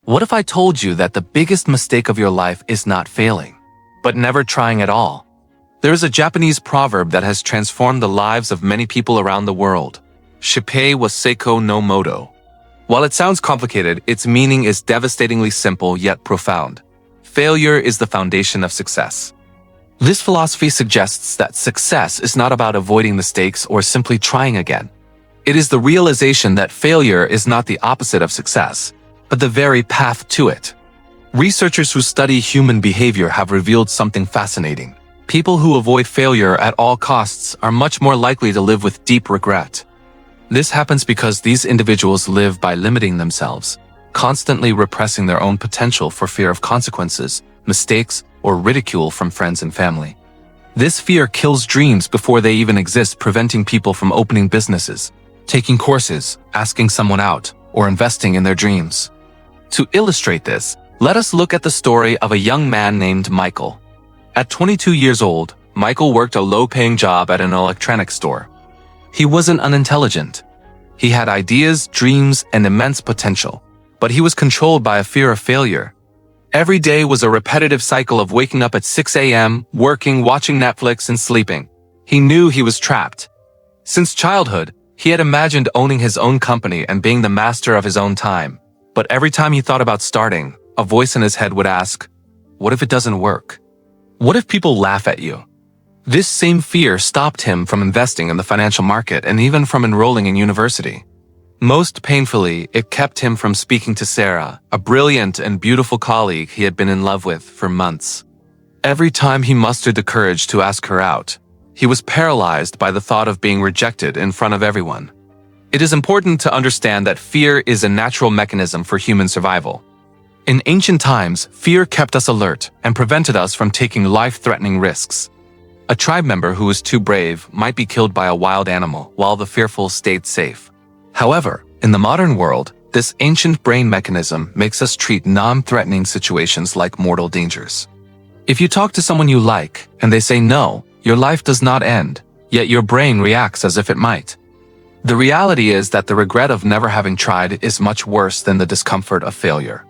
What if I told you that the biggest mistake of your life is not failing, but never trying at all? There is a Japanese proverb that has transformed the lives of many people around the world. Shippei wa seiko no moto. While it sounds complicated, its meaning is devastatingly simple yet profound. Failure is the foundation of success. This philosophy suggests that success is not about avoiding mistakes or simply trying again. It is the realization that failure is not the opposite of success, but the very path to it. Researchers who study human behavior have revealed something fascinating. People who avoid failure at all costs are much more likely to live with deep regret. This happens because these individuals live by limiting themselves, constantly repressing their own potential for fear of consequences, mistakes, or ridicule from friends and family. This fear kills dreams before they even exist, preventing people from opening businesses, taking courses, asking someone out, or investing in their dreams. To illustrate this, let us look at the story of a young man named Michael. At 22 years old, Michael worked a low-paying job at an electronics store. He wasn't unintelligent. He had ideas, dreams, and immense potential, but he was controlled by a fear of failure. Every day was a repetitive cycle of waking up at 6 a.m., working, watching Netflix, and sleeping. He knew he was trapped. Since childhood, he had imagined owning his own company and being the master of his own time. But every time he thought about starting, a voice in his head would ask, "What if it doesn't work? What if people laugh at you?" This same fear stopped him from investing in the financial market and even from enrolling in university. Most painfully, it kept him from speaking to Sarah, a brilliant and beautiful colleague he had been in love with for months. Every time he mustered the courage to ask her out, he was paralyzed by the thought of being rejected in front of everyone. It is important to understand that fear is a natural mechanism for human survival. In ancient times, fear kept us alert and prevented us from taking life-threatening risks. A tribe member who was too brave might be killed by a wild animal, while the fearful stayed safe. However, in the modern world, this ancient brain mechanism makes us treat non-threatening situations like mortal dangers. If you talk to someone you like, and they say no, your life does not end, yet your brain reacts as if it might. The reality is that the regret of never having tried is much worse than the discomfort of failure.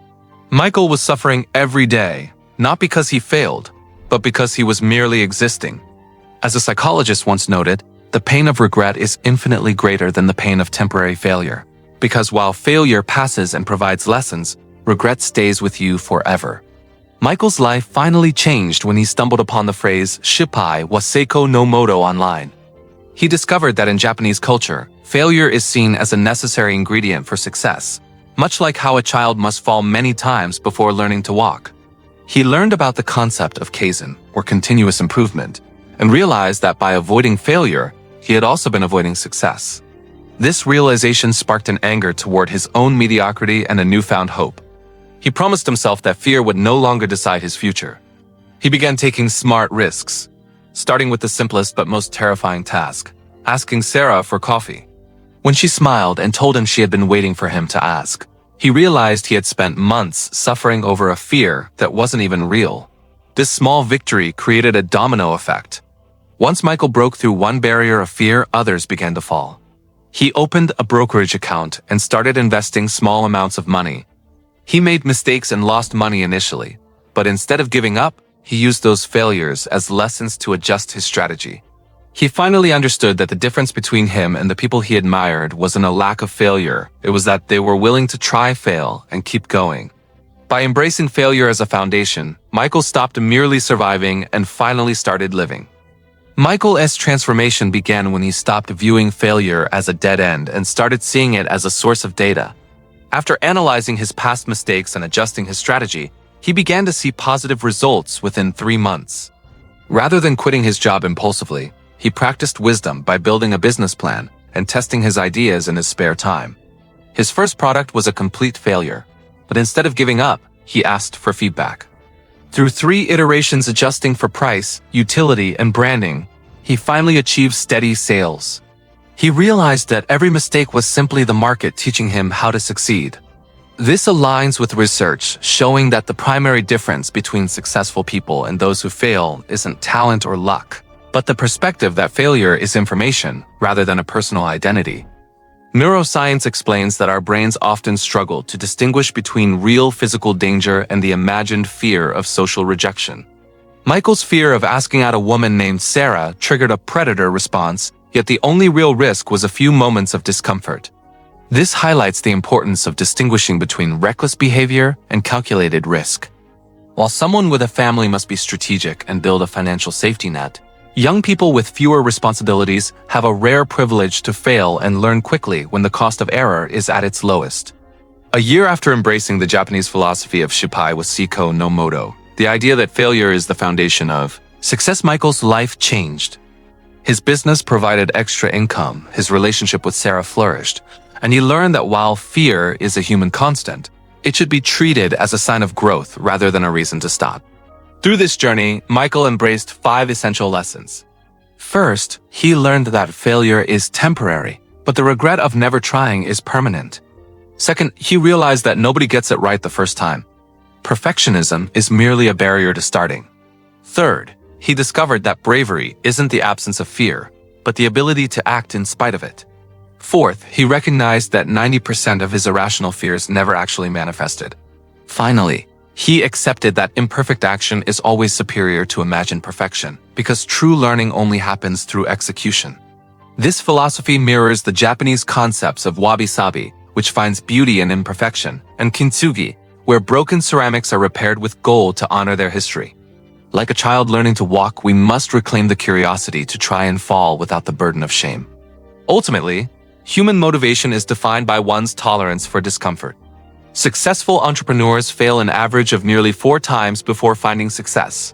Michael was suffering every day, not because he failed, but because he was merely existing. As a psychologist once noted, the pain of regret is infinitely greater than the pain of temporary failure, because while failure passes and provides lessons, regret stays with you forever. Michael's life finally changed when he stumbled upon the phrase "Shippai wa seiko no moto" online. He discovered that in Japanese culture, failure is seen as a necessary ingredient for success, much like how a child must fall many times before learning to walk. He learned about the concept of kaizen, or continuous improvement, and realized that by avoiding failure, he had also been avoiding success. This realization sparked an anger toward his own mediocrity and a newfound hope. He promised himself that fear would no longer decide his future. He began taking smart risks, starting with the simplest but most terrifying task, asking Sarah for coffee. When she smiled and told him she had been waiting for him to ask, he realized he had spent months suffering over a fear that wasn't even real. This small victory created a domino effect. Once Michael broke through one barrier of fear, others began to fall. He opened a brokerage account and started investing small amounts of money. He made mistakes and lost money initially, but instead of giving up, he used those failures as lessons to adjust his strategy. He finally understood that the difference between him and the people he admired wasn't a lack of failure. It was that they were willing to try, fail, and keep going. By embracing failure as a foundation, Michael stopped merely surviving and finally started living. Michael's transformation began when he stopped viewing failure as a dead end and started seeing it as a source of data. After analyzing his past mistakes and adjusting his strategy, he began to see positive results within 3 months. Rather than quitting his job impulsively, he practiced wisdom by building a business plan and testing his ideas in his spare time. His first product was a complete failure, but instead of giving up, he asked for feedback. Through 3 iterations adjusting for price, utility, and branding, he finally achieved steady sales. He realized that every mistake was simply the market teaching him how to succeed. This aligns with research showing that the primary difference between successful people and those who fail isn't talent or luck, but the perspective that failure is information rather than a personal identity. Neuroscience explains that our brains often struggle to distinguish between real physical danger and the imagined fear of social rejection. Michael's fear of asking out a woman named Sarah triggered a predator response, yet the only real risk was a few moments of discomfort. This highlights the importance of distinguishing between reckless behavior and calculated risk. While someone with a family must be strategic and build a financial safety net, young people with fewer responsibilities have a rare privilege to fail and learn quickly when the cost of error is at its lowest. A year after embracing the Japanese philosophy of Shippai with Siko no Moto, the idea that failure is the foundation of success, Michael's life changed. His business provided extra income, his relationship with Sarah flourished, and he learned that while fear is a human constant, it should be treated as a sign of growth rather than a reason to stop. Through this journey, Michael embraced 5 essential lessons. First, he learned that failure is temporary, but the regret of never trying is permanent. Second, he realized that nobody gets it right the first time. Perfectionism is merely a barrier to starting. Third, he discovered that bravery isn't the absence of fear, but the ability to act in spite of it. Fourth, he recognized that 90% of his irrational fears never actually manifested. Finally, he accepted that imperfect action is always superior to imagined perfection, because true learning only happens through execution. This philosophy mirrors the Japanese concepts of wabi-sabi, which finds beauty in imperfection, and kintsugi, where broken ceramics are repaired with gold to honor their history. Like a child learning to walk, we must reclaim the curiosity to try and fall without the burden of shame. Ultimately, human motivation is defined by one's tolerance for discomfort. Successful entrepreneurs fail an average of nearly 4 times before finding success.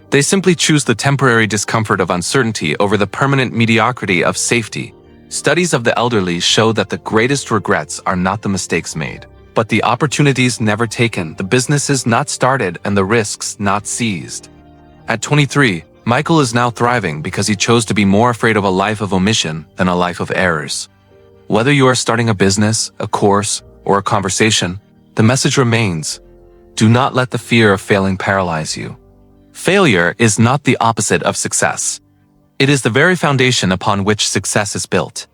They simply choose the temporary discomfort of uncertainty over the permanent mediocrity of safety. Studies of the elderly show that the greatest regrets are not the mistakes made, but the opportunities never taken, the businesses not started, and the risks not seized. At 23, Michael is now thriving because he chose to be more afraid of a life of omission than a life of errors. Whether you are starting a business, a course, or a conversation, the message remains: do not let the fear of failing paralyze you. Failure is not the opposite of success. It is the very foundation upon which success is built.